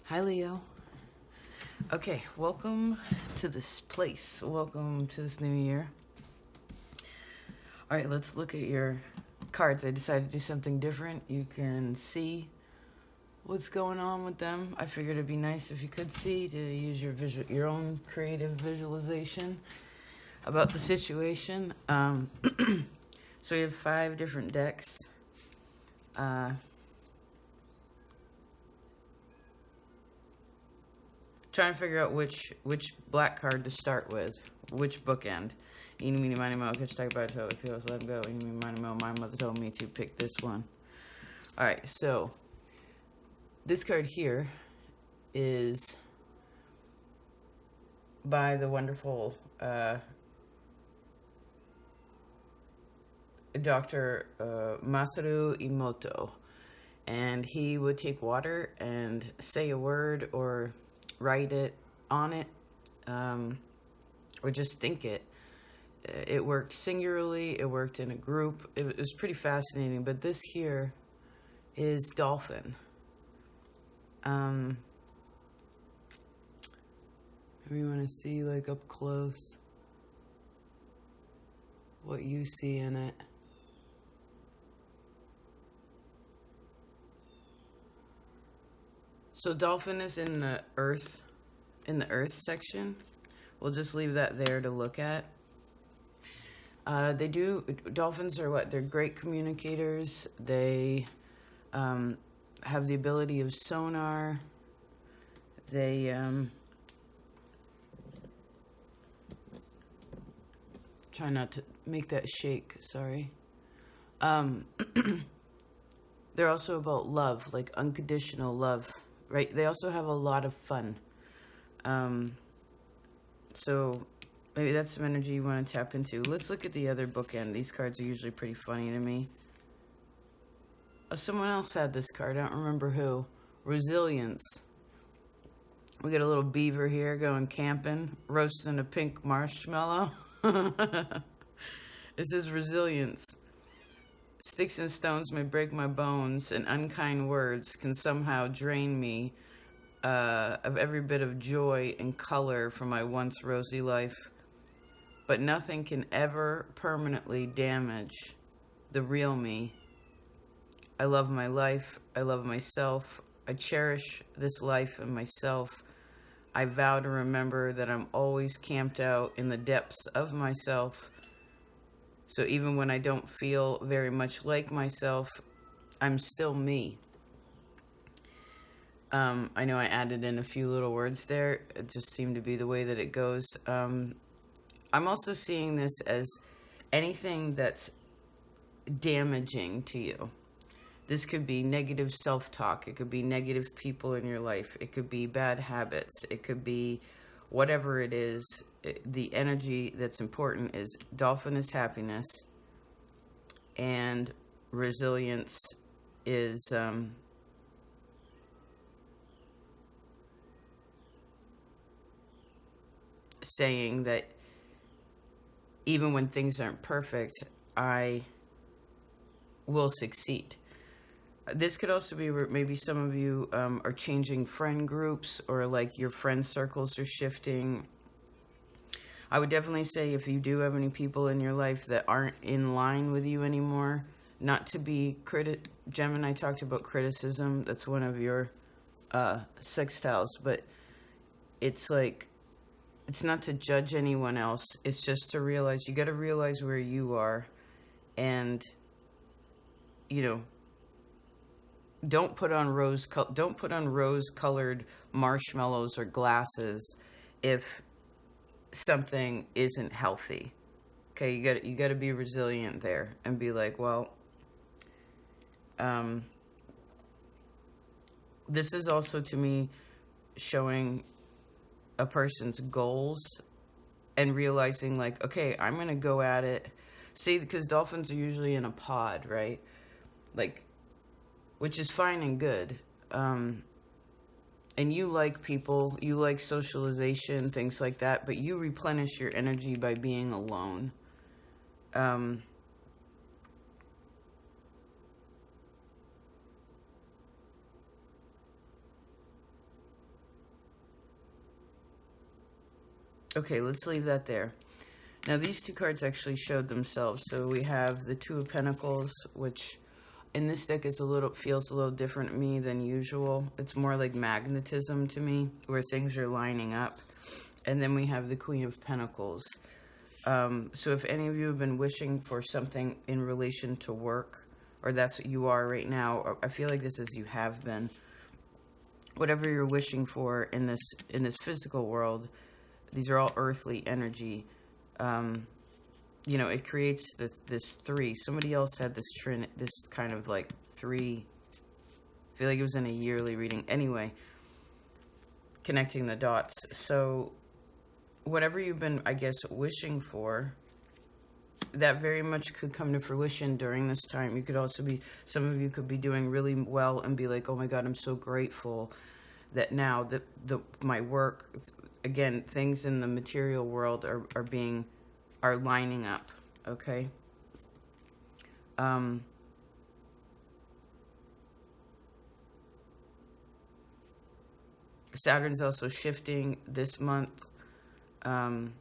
Hi, Leo. Okay, welcome to this place. Welcome to this new year. All right, let's look at your cards. I decided to do something different. You can see what's going on with them. I figured it'd be nice if you could see, to use your own creative visualization about the situation. So we have 5 different decks. Trying to figure out which black card to start with, which bookend. Eeny, meeny, miny, moe, catch, talk about it, feels, let him go. Eeny, meeny, miny, moe, my mother told me to pick this one. All right, so this card here is by the wonderful Dr. Masaru Emoto, and he would take water and say a word or write it on it, or just think it. It worked singularly, it worked in a group. It was pretty fascinating. But this here is dolphin. We want to see, like, up close what you see in it. So dolphin is in the earth section. We'll just leave that there to look at. Dolphins are what? They're great communicators. They have the ability of sonar. They try not to make that shake, sorry. They're also about love, like unconditional love, right? They also have a lot of fun. So maybe that's some energy you want to tap into. Let's look at the other bookend. These cards are usually pretty funny to me. Someone else had this card. I don't remember who. Resilience. We got a little beaver here going camping, roasting a pink marshmallow. It says resilience. Sticks and stones may break my bones, and unkind words can somehow drain me of every bit of joy and color from my once rosy life. But nothing can ever permanently damage the real me. I love my life. I love myself. I cherish this life and myself. I vow to remember that I'm always camped out in the depths of myself. So even when I don't feel very much like myself, I'm still me. I know I added in a few little words there. It just seemed to be the way that it goes. I'm also seeing this as anything that's damaging to you. This could be negative self-talk. It could be negative people in your life. It could be bad habits. It could be whatever it is. The energy that's important is dolphin is happiness, and resilience is saying that even when things aren't perfect, I will succeed. This could also be maybe some of you are changing friend groups, or like your friend circles are shifting. I would definitely say if you do have any people in your life that aren't in line with you anymore, not to be Gemini talked about criticism. That's one of your sextiles, but it's like, it's not to judge anyone else. It's just to realize, you got to realize where you are, and don't put on rose-colored marshmallows or glasses if something isn't healthy. Okay, you got to be resilient there and be like, well, this is also to me showing a person's goals and realizing, like, okay, I'm gonna go at it. See, because dolphins are usually in a pod, right? Like, which is fine and good. And you like people, you like socialization, things like that, but you replenish your energy by being alone. Okay, let's leave that there. Now, these two cards actually showed themselves. So we have the Two of Pentacles, which in this deck is feels a little different to me than usual. It's more like magnetism to me, where things are lining up. And then we have the Queen of Pentacles. So if any of you have been wishing for something in relation to work, or that's what you are right now, I feel like this is you have been. Whatever you're wishing for in this physical world, these are all earthly energy. You know, it creates this three. Somebody else had this kind of like three. I feel like it was in a yearly reading. Anyway, connecting the dots. So whatever you've been, I guess, wishing for, that very much could come to fruition during this time. You could also be, some of you could be doing really well and be like, oh my God, I'm so grateful that now that my work, again, things in the material world are lining up, okay? Saturn's also shifting this month. Some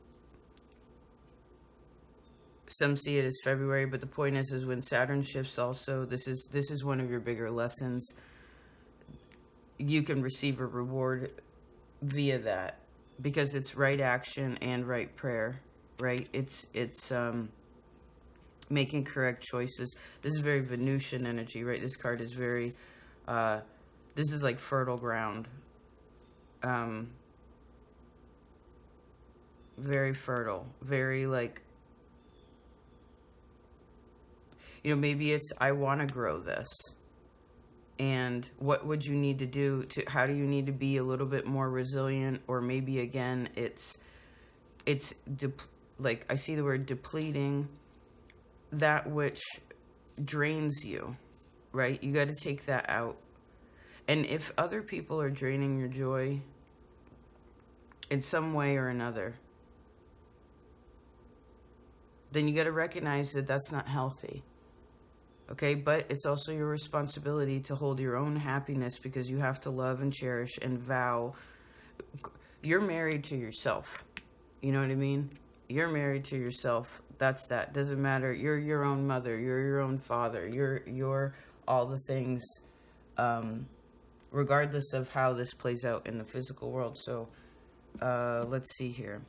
see it as February, but the point is when Saturn shifts also, this is one of your bigger lessons. You can receive a reward via that, because it's right action and right prayer, right? It's making correct choices. This is very Venusian energy, right? This card is very, this is like fertile ground. Very fertile, very like, you know, maybe it's, I want to grow this. And what would you need to do how do you need to be a little bit more resilient? Or maybe again, it's like, I see the word depleting, that which drains you, right? You got to take that out. And if other people are draining your joy in some way or another, then you got to recognize that that's not healthy. Okay, but it's also your responsibility to hold your own happiness, because you have to love and cherish and vow. You're married to yourself. You know what I mean? You're married to yourself. That's that. Doesn't matter. You're your own mother. You're your own father. You're all the things, regardless of how this plays out in the physical world. So let's see here.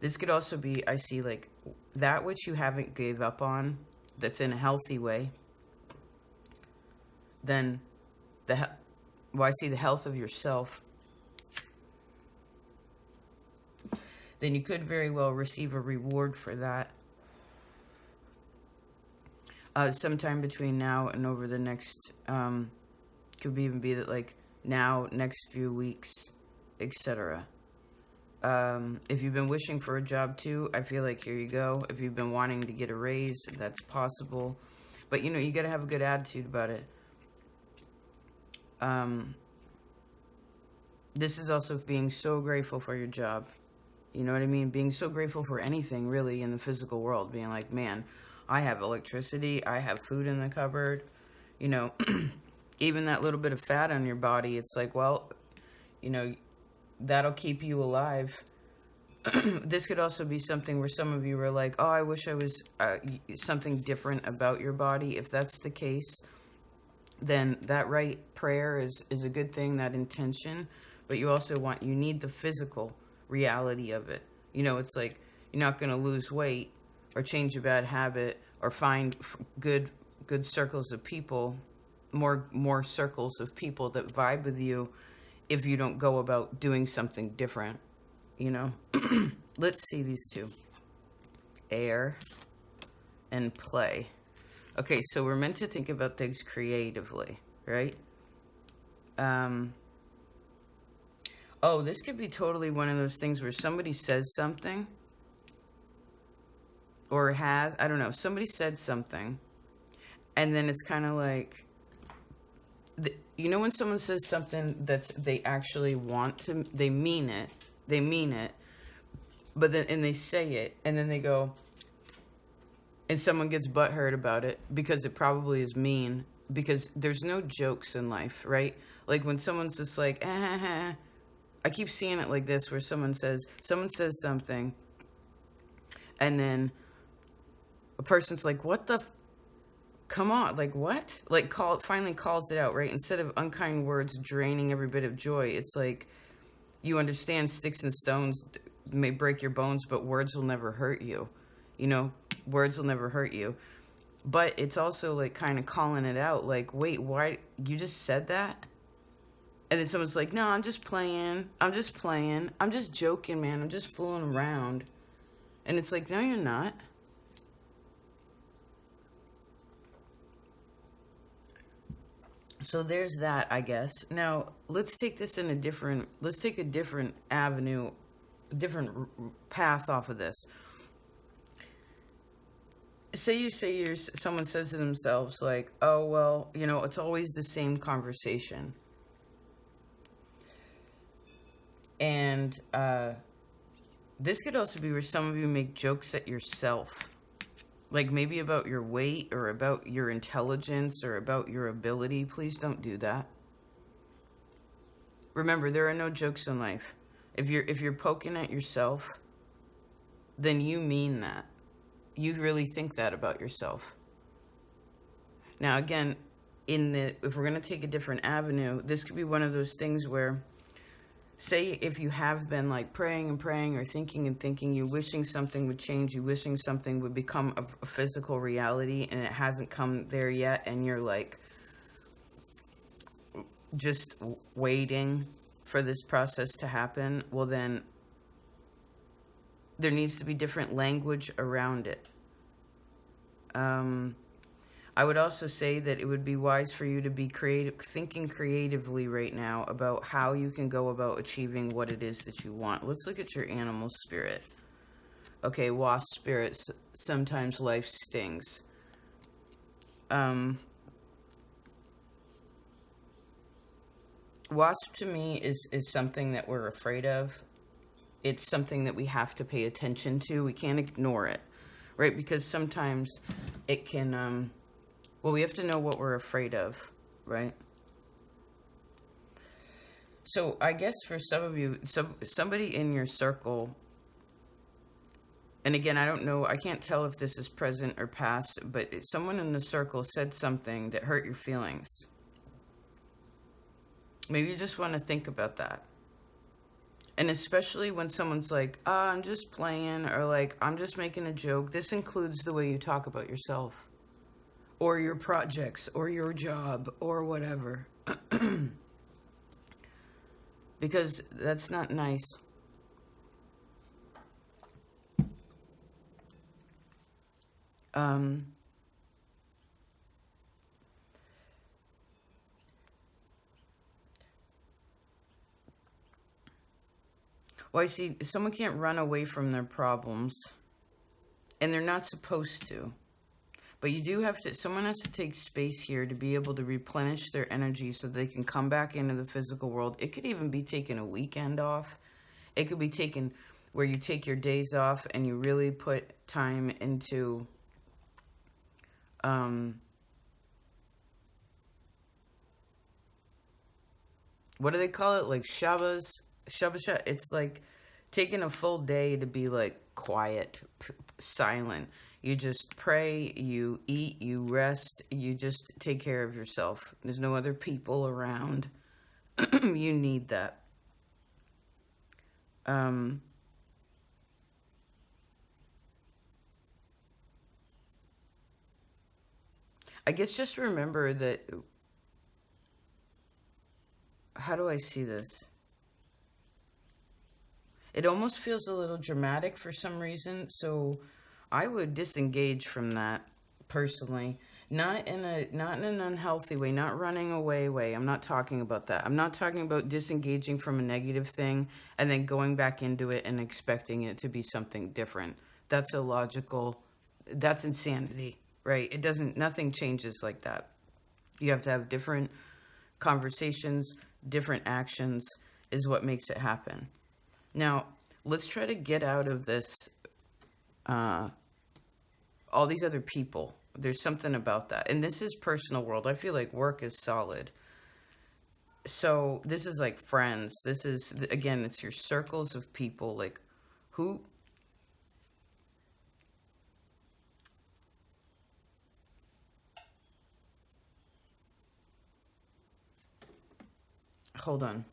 This could also be, I see, like, that which you haven't gave up on, that's in a healthy way. Then I see the health of yourself. Then you could very well receive a reward for that. Sometime between now and over the next, could even be that, like, now, next few weeks, etc. If you've been wishing for a job too, I feel like here you go. If you've been wanting to get a raise, that's possible. But, you know, you got to have a good attitude about it. This is also being so grateful for your job. You know what I mean? Being so grateful for anything, really, in the physical world. Being like, man, I have electricity. I have food in the cupboard. You know, even that little bit of fat on your body, it's like, well, you know, that'll keep you alive. This could also be something where some of you are like, oh, I wish I was something different about your body. If that's the case, then that right prayer is a good thing, that intention. But you also you need the physical reality of it. You know, it's like, you're not going to lose weight or change a bad habit or find good circles of people, more circles of people that vibe with you, if you don't go about doing something different, you know? Let's see these two. Air and play. Okay, so we're meant to think about things creatively, right? Oh, this could be totally one of those things where somebody says something, or has, I don't know, somebody said something, and then it's kind of like, you know when someone says something they actually want to, they mean it, but then, and they say it, and then they go, and someone gets butthurt about it, because it probably is mean, because there's no jokes in life, right? Like when someone's just like, I keep seeing it like this, where someone says something, and then a person's like, what the come on, like, what? Like, finally calls it out, right? Instead of unkind words draining every bit of joy, it's like, you understand sticks and stones may break your bones, but words will never hurt you. You know, words will never hurt you. But it's also like kind of calling it out, like, wait, why? You just said that? And then someone's like, no, I'm just playing. I'm just joking, man. I'm just fooling around. And it's like, no, you're not. So there's that, I guess. Now, let's take this in let's take a different avenue, different path off of this. Someone says to themselves, like, oh, well, you know, it's always the same conversation. And this could also be where some of you make jokes at yourself. Like maybe about your weight or about your intelligence or about your ability. Please don't do that. Remember, there are no jokes in life. If you're poking at yourself, then you mean that. You really think that about yourself. Now, again, if we're going to take a different avenue, this could be one of those things where, say if you have been like praying and praying or thinking and thinking, you're wishing something would change, you're wishing something would become a physical reality, and it hasn't come there yet, and you're like just waiting for this process to happen, well then there needs to be different language around it. I would also say that it would be wise for you to be thinking creatively right now about how you can go about achieving what it is that you want. Let's look at your animal spirit. Okay, wasp spirits, sometimes life stings. Wasp to me is something that we're afraid of. It's something that we have to pay attention to. We can't ignore it, right? Because sometimes it can... well, we have to know what we're afraid of, right? So I guess for some of you, somebody in your circle, and again, I don't know, I can't tell if this is present or past, but someone in the circle said something that hurt your feelings. Maybe you just want to think about that. And especially when someone's like, I'm just playing, or like, I'm just making a joke. This includes the way you talk about yourself, or your projects, or your job, or whatever. Because that's not nice. Well, I see someone can't run away from their problems, and they're not supposed to. But you do have to, someone has to take space here to be able to replenish their energy so they can come back into the physical world. It could even be taking a weekend off. It could be taken where you take your days off and you really put time into what do they call it? Like Shabbat. It's like taking a full day to be like quiet, silent. You just pray, you eat, you rest, you just take care of yourself. There's no other people around. You need that. I guess just remember that, how do I see this? It almost feels a little dramatic for some reason, so I would disengage from that personally. Not in an unhealthy way, not running away way. I'm not talking about that. I'm not talking about disengaging from a negative thing and then going back into it and expecting it to be something different. That's illogical. That's insanity, right? Nothing changes like that. You have to have different conversations, different actions is what makes it happen. Now, let's try to get out of this, all these other people. There's something about that. And this is personal world. I feel like work is solid. So this is like friends. This is, again, it's your circles of people. Like, who... Hold on.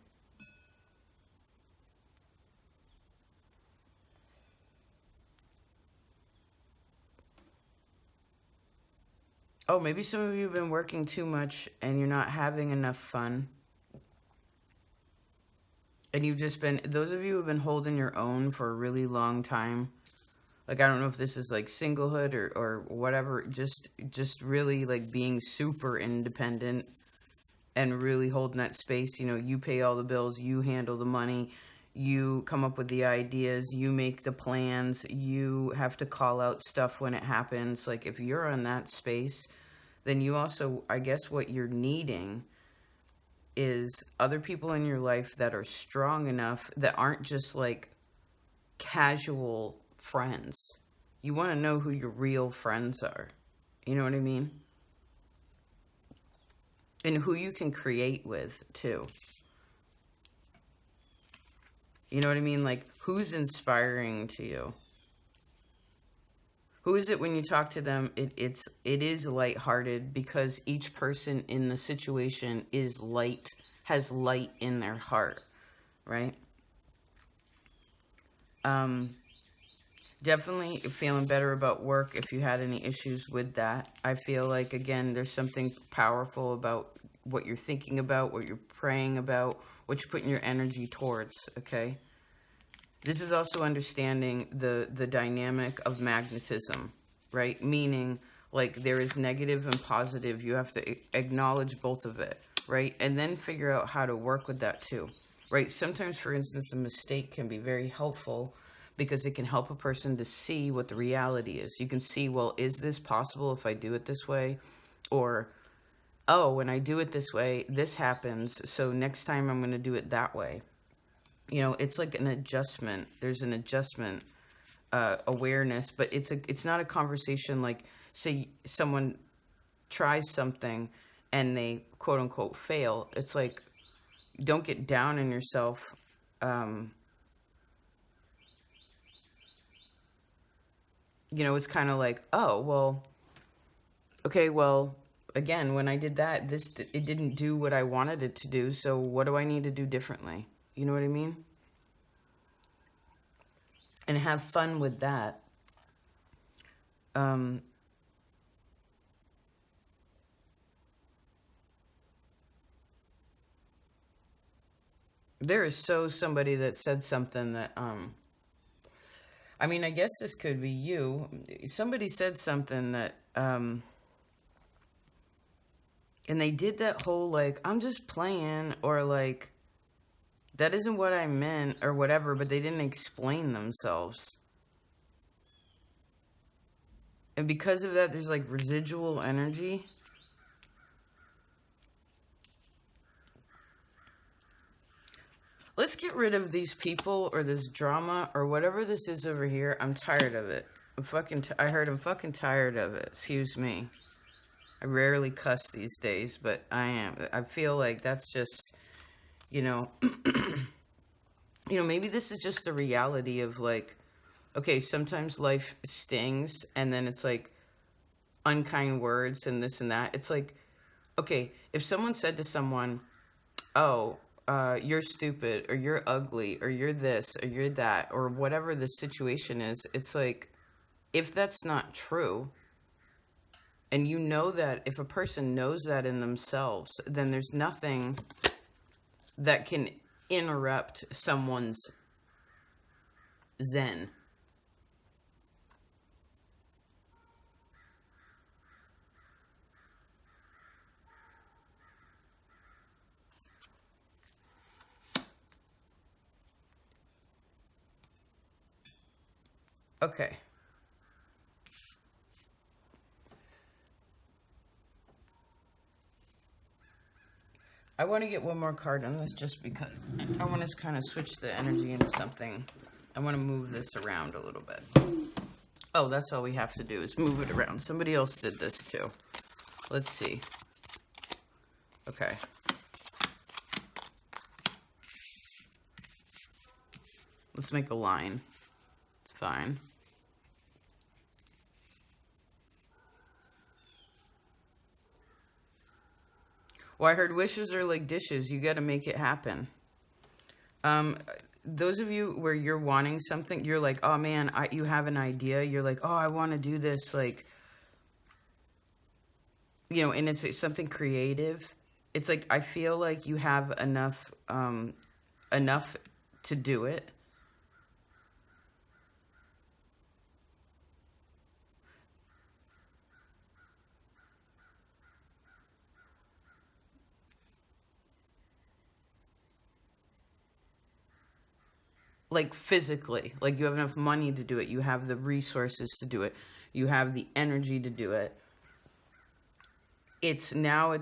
Oh, maybe some of you have been working too much and you're not having enough fun. And you've just been, those of you who have been holding your own for a really long time. Like, I don't know if this is like singlehood or whatever. Just really like being super independent and really holding that space. You know, you pay all the bills, you handle the money, you come up with the ideas, you make the plans, you have to call out stuff when it happens. Like, if you're in that space, then you also, I guess what you're needing is other people in your life that are strong enough, that aren't just like casual friends. You want to know who your real friends are. You know what I mean? And who you can create with, too. You know what I mean? Like, who's inspiring to you? Who is it when you talk to them, it is lighthearted, because each person in the situation is light, has light in their heart, right? Definitely feeling better about work if you had any issues with that. I feel like, again, there's something powerful about what you're thinking about, what you're praying about, what you're putting your energy towards, okay? This is also understanding the dynamic of magnetism, right? Meaning, like, there is negative and positive. You have to acknowledge both of it, right? And then figure out how to work with that too, right? Sometimes, for instance, a mistake can be very helpful because it can help a person to see what the reality is. You can see, well, is this possible if I do it this way? Or, oh, when I do it this way, this happens, so next time I'm going to do it that way. You know, it's like an adjustment. There's an adjustment, awareness, but it's not a conversation like, say someone tries something and they quote unquote fail. It's like, don't get down on yourself. You know, it's kind of like, oh, well, okay, well, again, when I did that, it didn't do what I wanted it to do. So what do I need to do differently? You know what I mean? And have fun with that. There is somebody that said something that, I mean, I guess this could be you. Somebody said something that, and they did that whole, like, I'm just playing, or like, that isn't what I meant, or whatever, but they didn't explain themselves. And because of that, there's like residual energy. Let's get rid of these people or this drama or whatever this is over here. I'm tired of it. I'm fucking tired of it. Excuse me. I rarely cuss these days, but I am. I feel like that's just, you know, you know, maybe this is just the reality of like, okay, sometimes life stings and then it's like unkind words and this and that. It's like, okay, if someone said to someone, oh, you're stupid, or you're ugly, or you're this, or you're that, or whatever the situation is, it's like, if that's not true, and you know that, if a person knows that in themselves, then there's nothing that can interrupt someone's zen. Okay. I want to get one more card on this just because I want to kind of switch the energy into something. I want to move this around a little bit. Oh, that's all we have to do is move it around. Somebody else did this too. Let's see. Okay. Let's make a line. It's fine. Well, I heard wishes are like dishes. You got to make it happen. Those of you where you're wanting something, you're like, oh man, you have an idea. You're like, oh, I want to do this. Like, you know, and it's something creative. It's like, I feel like you have enough to do it. Like physically, like you have enough money to do it. You have the resources to do it. You have the energy to do it. It's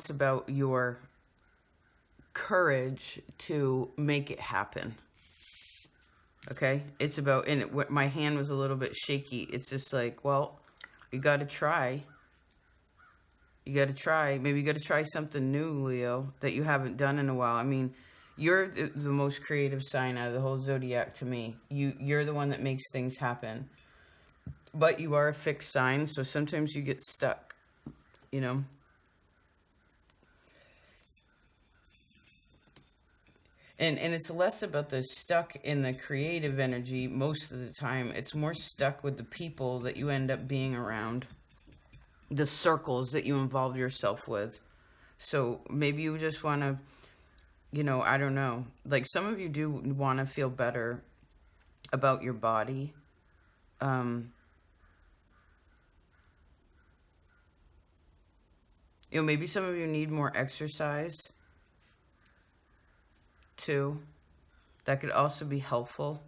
about your courage to make it happen. Okay? It's about, and my hand was a little bit shaky. It's just like, well, you got to try. You got to try. Maybe you got to try something new, Leo, that you haven't done in a while. I mean, you're the most creative sign out of the whole zodiac to me. You're the one that makes things happen. But you are a fixed sign, so sometimes you get stuck, you know? And it's less about the stuck in the creative energy most of the time. It's more stuck with the people that you end up being around, the circles that you involve yourself with. So maybe you just want to, you know, I don't know. Like some of you do want to feel better about your body. You know, maybe some of you need more exercise too. That could also be helpful.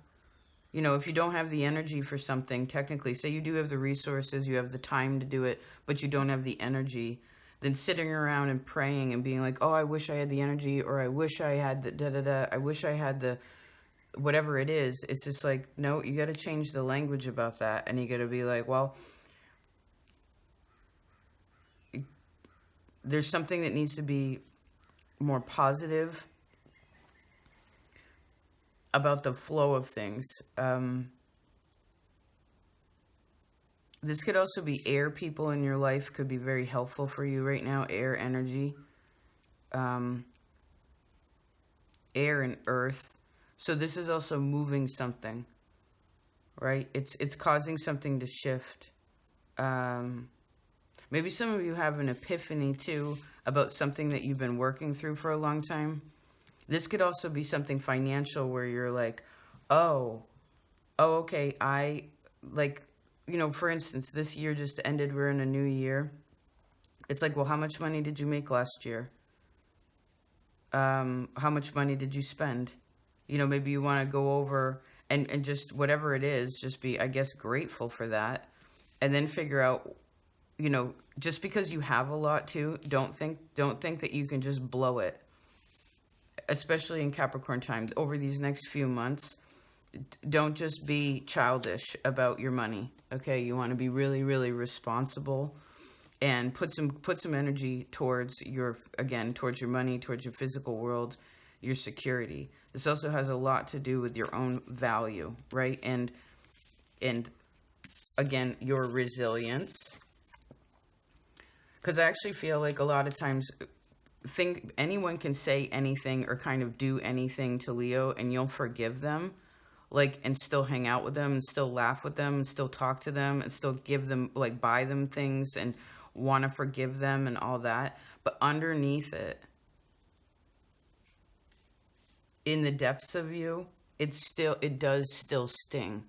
You know, if you don't have the energy for something, technically, say you do have the resources, you have the time to do it, but you don't have the energy, then sitting around and praying and being like, oh, I wish I had the energy, or I wish I had the da-da-da, I wish I had the whatever it is. It's just like, no, you got to change the language about that. And you got to be like, well, there's something that needs to be more positive about the flow of things. This could also be air people in your life could be very helpful for you right now. Air energy, air and earth. So this is also moving something, right? It's causing something to shift. Maybe some of you have an epiphany too about something that you've been working through for a long time. This could also be something financial where you're like, oh, okay, I like, you know, for instance, this year just ended. We're in a new year. It's like, well, how much money did you make last year? How much money did you spend? You know, maybe you want to go over and just whatever it is, just be, I guess, grateful for that. And then figure out, you know, just because you have a lot too, don't think that you can just blow it. Especially in Capricorn time, over these next few months, don't just be childish about your money. Okay, you want to be really, really responsible, and put some energy towards your money, towards your physical world, your security. This also has a lot to do with your own value, right? And again, your resilience. Because I actually feel like a lot of times, anyone can say anything or kind of do anything to Leo and you'll forgive them, like, and still hang out with them and still laugh with them and still talk to them and still give them, like, buy them things and want to forgive them and all that. But underneath it, in the depths of you, it does still sting.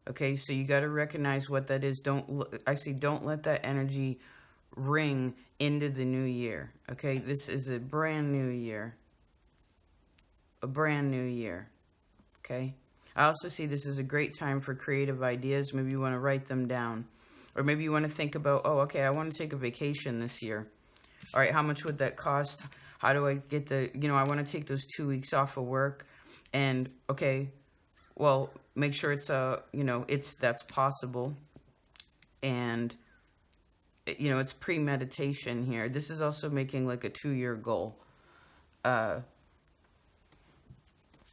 Okay, so you got to recognize what that is. Don't let that energy ring into the new year. Okay, this is a brand new year. A brand new year. Okay, I also see this as a great time for creative ideas. Maybe you want to write them down, or maybe you want to think about, oh, okay, I want to take a vacation this year. All right, how much would that cost? How do I get I want to take those 2 weeks off of work, and okay, well, make sure it's that's possible, and it's premeditation here. This is also making like a 2-year goal.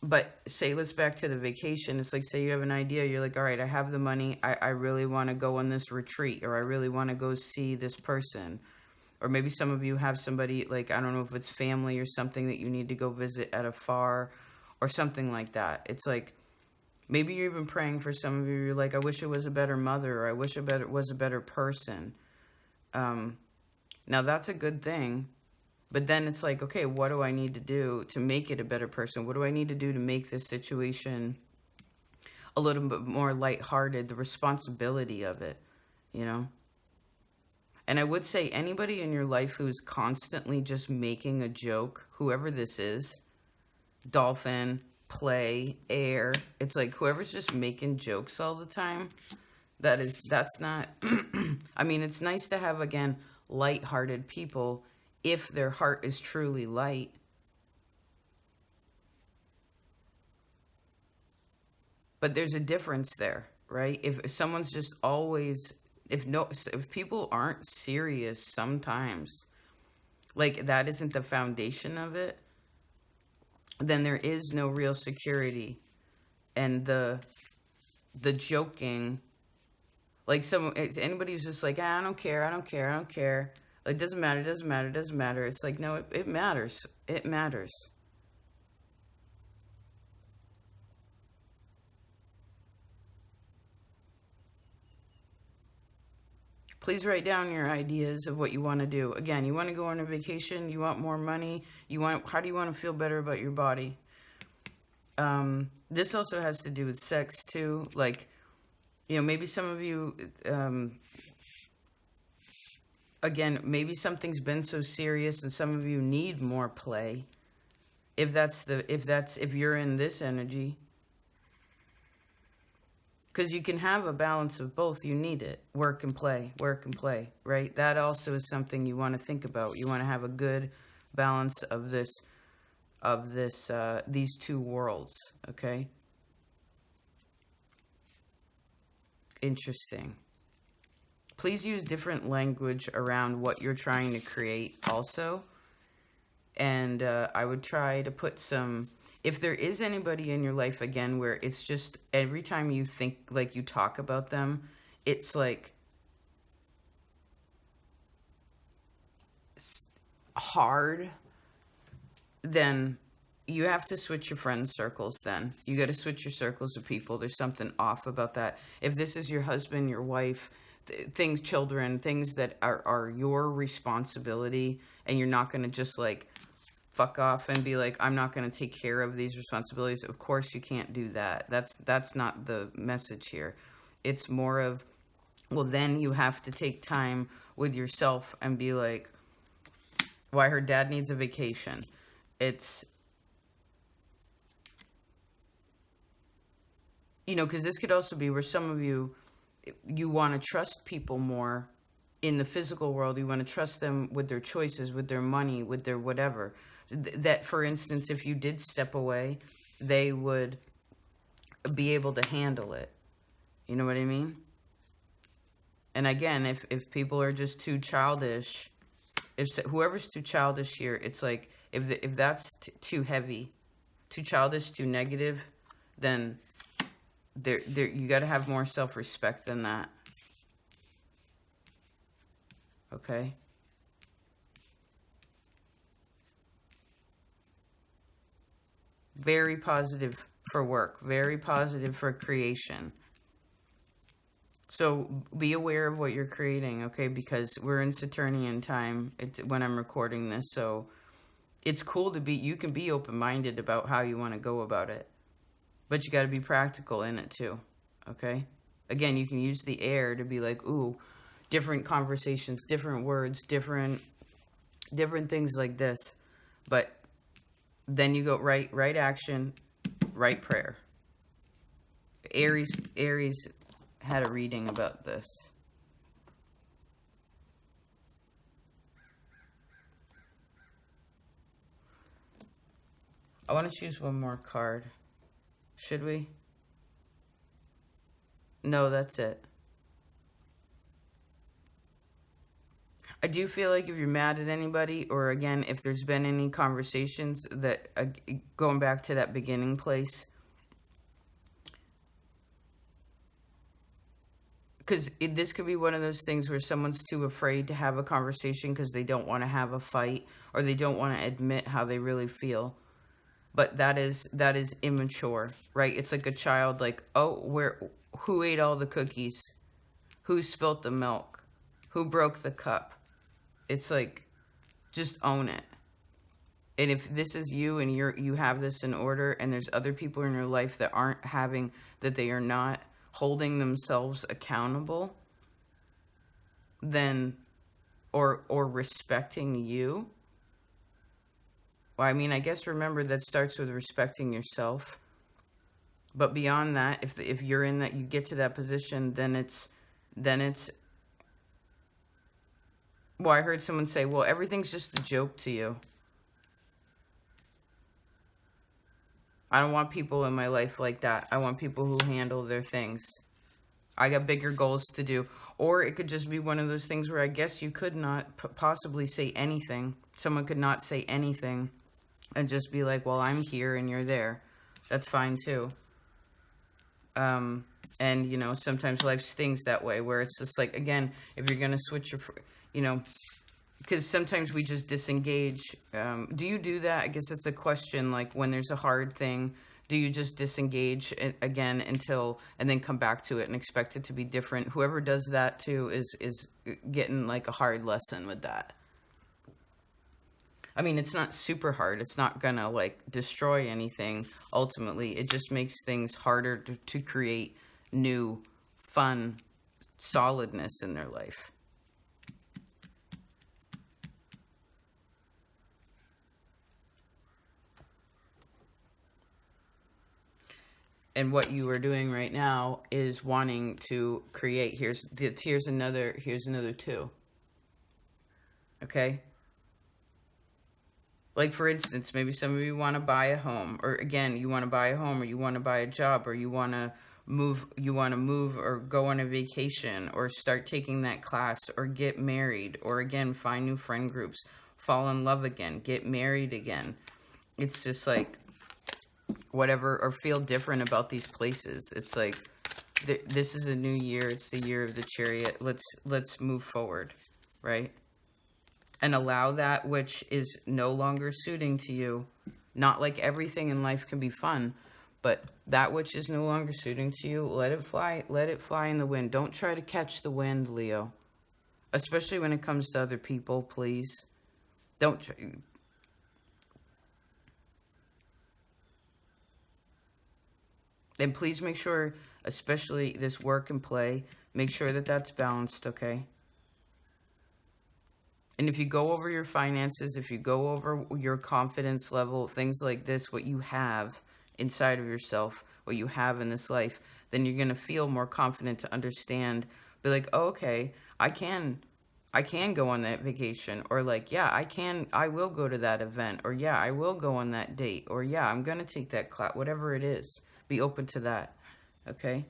But say, let's back to the vacation. It's like, say you have an idea. You're like, all right, I have the money. I really want to go on this retreat, or I really want to go see this person. Or maybe some of you have somebody, like, I don't know if it's family or something that you need to go visit at afar or something like that. It's like, maybe you're even praying for some of you. You're like, I wish it was a better mother, or I wish it was a better person. Now, that's a good thing. But then it's like, okay, what do I need to do to make it a better person? What do I need to do to make this situation a little bit more lighthearted, the responsibility of it, you know? And I would say anybody in your life who's constantly just making a joke, whoever this is, dolphin, play, air, it's like whoever's just making jokes all the time, that's not, I mean, it's nice to have, again, lighthearted people if their heart is truly light. But there's a difference there, right? If someone's just always, if people aren't serious sometimes, like that isn't the foundation of it, then there is no real security. And the joking, like anybody who's just like, I don't care, I don't care, I don't care. Like, doesn't matter, doesn't matter, doesn't matter. It's like, no, it matters. It matters. Please write down your ideas of what you want to do. Again, you want to go on a vacation, you want more money, how do you want to feel better about your body? This also has to do with sex too. Like, you know, maybe some of you, again, maybe something's been so serious and some of you need more play. If you're in this energy, because you can have a balance of both. You need it. Work and play, right? That also is something you want to think about. You want to have a good balance of these two worlds, okay? Interesting. Please use different language around what you're trying to create also. And I would try to put some, if there is anybody in your life, again, where it's just every time you think, like you talk about them, it's like hard, then you have to switch your friend circles then. You got to switch your circles of people. There's something off about that. If this is your husband, your wife, things, children, things that are your responsibility, and you're not going to just like fuck off and be like, I'm not going to take care of these responsibilities. Of course you can't do that. That's not the message here. It's more of, well, then you have to take time with yourself and be like, why her dad needs a vacation. It's, you know, because this could also be where some of you want to trust people more in the physical world. You want to trust them with their choices, with their money, with their whatever. That, for instance, if you did step away, they would be able to handle it. You know what I mean? And again, if people are just too childish, if whoever's too childish here, it's like, if that's too heavy, too childish, too negative, then you got to have more self-respect than that. Okay? Very positive for work. Very positive for creation. So be aware of what you're creating, okay? Because we're in Saturnian time when I'm recording this. So it's cool to be, you can be open-minded about how you want to go about it. But you got to be practical in it too, okay? Again, you can use the air to be like, ooh, different conversations, different words, different things like this. But then you go right action, right prayer. Aries had a reading about this. I want to choose one more card. Should we? No, that's it. I do feel like if you're mad at anybody, or again, if there's been any conversations that, going back to that beginning place, because this could be one of those things where someone's too afraid to have a conversation because they don't want to have a fight, or they don't want to admit how they really feel. But that is immature, right? It's like a child, like, oh, who ate all the cookies? Who spilt the milk? Who broke the cup? It's like, just own it. And if this is you and you have this in order, and there's other people in your life that aren't having, that they are not holding themselves accountable, then, or respecting you. Well, I mean, I guess remember that starts with respecting yourself. But beyond that, if you're in that, you get to that position, then it's, well, I heard someone say, well, everything's just a joke to you. I don't want people in my life like that. I want people who handle their things. I got bigger goals to do. Or it could just be one of those things where I guess you could not possibly say anything. Someone could not say anything and just be like, well, I'm here and you're there. That's fine too. And, you know, sometimes life stings that way, where it's just like, again, if you're going to switch your, you know, because sometimes we just disengage. Do you do that? I guess it's a question, like when there's a hard thing, do you just disengage again and then come back to it and expect it to be different? Whoever does that too is getting like a hard lesson with that. I mean, it's not super hard. It's not going to like destroy anything. Ultimately, it just makes things harder to create new, fun, solidness in their life. And what you are doing right now is wanting to create. Here's another 2. Okay? Like, for instance, maybe some of you want to buy a home, or again, you want to buy a home, or you want to buy a job, or you want to move, or go on a vacation, or start taking that class, or get married, or again, find new friend groups, fall in love again, get married again. It's just like, whatever, or feel different about these places. It's like, this is a new year. It's the year of the Chariot. Let's move forward, right? And allow that which is no longer suiting to you. Not like everything in life can be fun, but that which is no longer suiting to you, let it fly. Let it fly in the wind. Don't try to catch the wind, Leo. Especially when it comes to other people, please. Don't try. And please make sure, especially this work and play, make sure that that's balanced, okay? And if you go over your finances, if you go over your confidence level, things like this, what you have inside of yourself, what you have in this life, then you're going to feel more confident to understand, be like, oh, okay, I can go on that vacation, or like, yeah, I will go to that event, or yeah, I will go on that date, or yeah, I'm going to take that class, whatever it is. Be open to that, okay?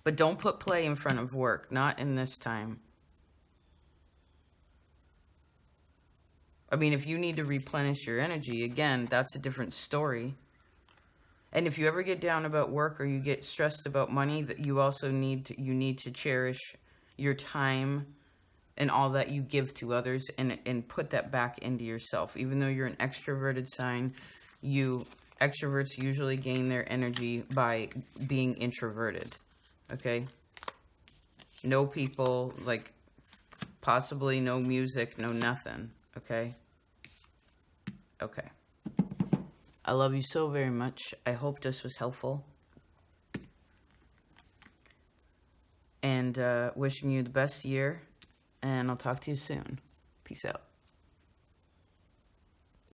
But don't put play in front of work, not in this time. I mean, if you need to replenish your energy, again, that's a different story. And if you ever get down about work, or you get stressed about money, that you also need to cherish your time and all that you give to others, and put that back into yourself. Even though you're an extroverted sign, extroverts usually gain their energy by being introverted. Okay? No people, like possibly no music, no nothing. Okay? Okay. I love you so very much. I hope this was helpful. And wishing you the best year. And I'll talk to you soon. Peace out.